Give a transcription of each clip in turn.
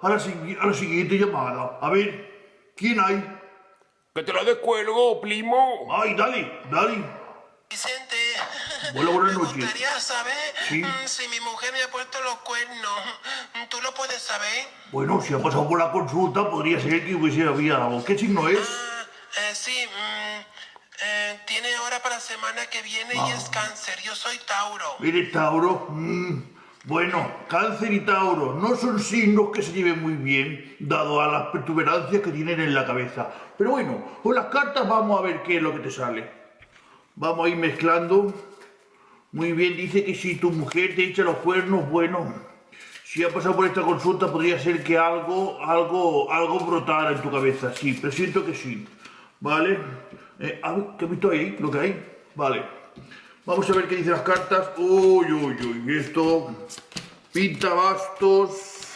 a la siguiente llamada. A ver, ¿quién hay? Que te la descuelgo, primo. Ay, dale. Vicente, Hola, buenas me noches. gustaría saber Sí. si mi mujer me ha puesto los cuernos. ¿Tú lo puedes saber? Bueno, si ha pasado por la consulta, podría ser que hubiese habido algo. ¿Qué signo es? Sí, tiene hora para la semana que viene y es cáncer. Yo soy Tauro. ¿Eres Tauro? Bueno, Cáncer y Tauro no son signos que se lleven muy bien, dado a las protuberancias que tienen en la cabeza. Pero bueno, con las cartas vamos a ver qué es lo que te sale. Vamos a ir mezclando. Muy bien, dice que si tu mujer te echa los cuernos, bueno, si ha pasado por esta consulta podría ser que algo brotara en tu cabeza. Sí, presiento que sí. ¿Vale? ¿Qué has visto ahí? ¿Lo que hay? Vale. Vamos a ver qué dicen las cartas. Uy, esto pinta bastos,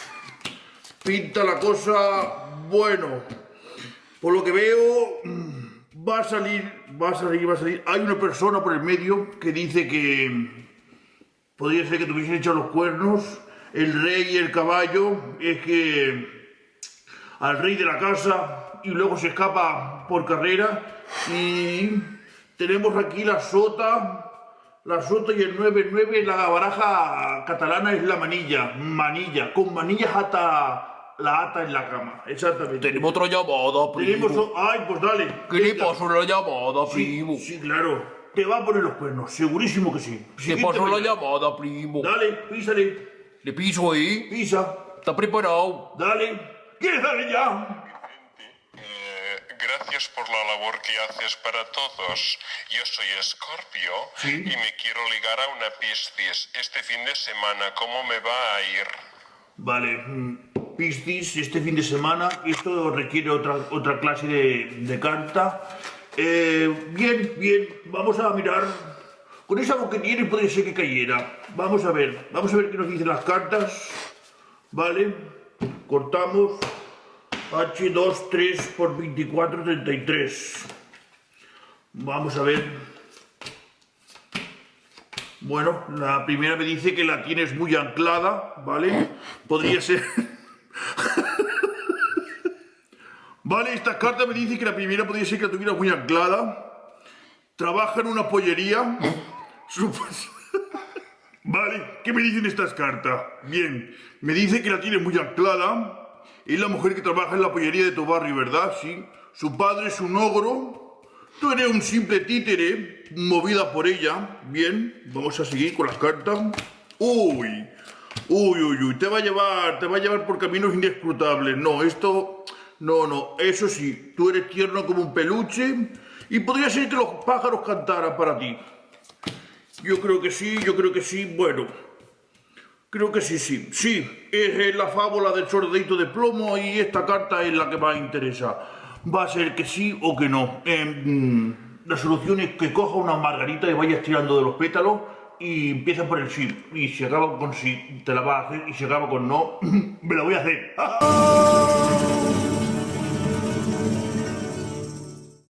pinta la cosa, bueno, por lo que veo, va a salir. Hay una persona por el medio que dice que podría ser que te hubiesen echado los cuernos. El rey y el caballo es que al rey de la casa y luego se escapa por carrera. Y tenemos aquí la sota y el 9-9, la baraja catalana es la manilla, con manillas la ata en la cama, exactamente. Tenemos otra llamada, primo. Ay, pues dale. ¿Qué le pasó la llamada, primo? Sí, claro, te va a poner los cuernos, segurísimo que sí. ¿Qué pasó la llamada, primo? Dale, písale, ¿Le piso ahí? pisa, ¿Está preparado? dale. ¿Quieres darle ya? Gracias por la labor que haces para todos. Yo soy Escorpio Sí. y me quiero ligar a una Piscis. Este fin de semana, ¿cómo me va a ir? Vale, Piscis, este fin de semana, esto requiere otra clase de carta. Bien, vamos a mirar. Con esa voz que tiene puede ser que cayera. Vamos a ver qué nos dicen las cartas. Vale, cortamos. H2, 3 por 24, 33. Vamos a ver. Bueno, la primera me dice que la tienes muy anclada, ¿vale? Podría ser... Vale, esta carta me dice que la primera podría ser que la tuvieras muy anclada. Trabaja en una pollería. Vale, ¿qué me dicen estas cartas? Bien, me dice que la tienes muy anclada. Es la mujer que trabaja en la pollería de tu barrio, ¿verdad? Sí. Su padre es un ogro. Tú eres un simple títere, movida por ella. Bien, vamos a seguir con las cartas. Uy, te va a llevar por caminos inescrutables. No, esto, no, eso sí, tú eres tierno como un peluche y podría ser que los pájaros cantaran para ti. Yo creo que sí, bueno. Creo que sí. Sí, es la fábula del soldadito de plomo y esta carta es la que más interesa. Va a ser que sí o que no. La solución es que coja una margarita y vayas tirando de los pétalos y empieza por el sí. Y si acaba con sí, te la vas a hacer. Y si acaba con no, me la voy a hacer.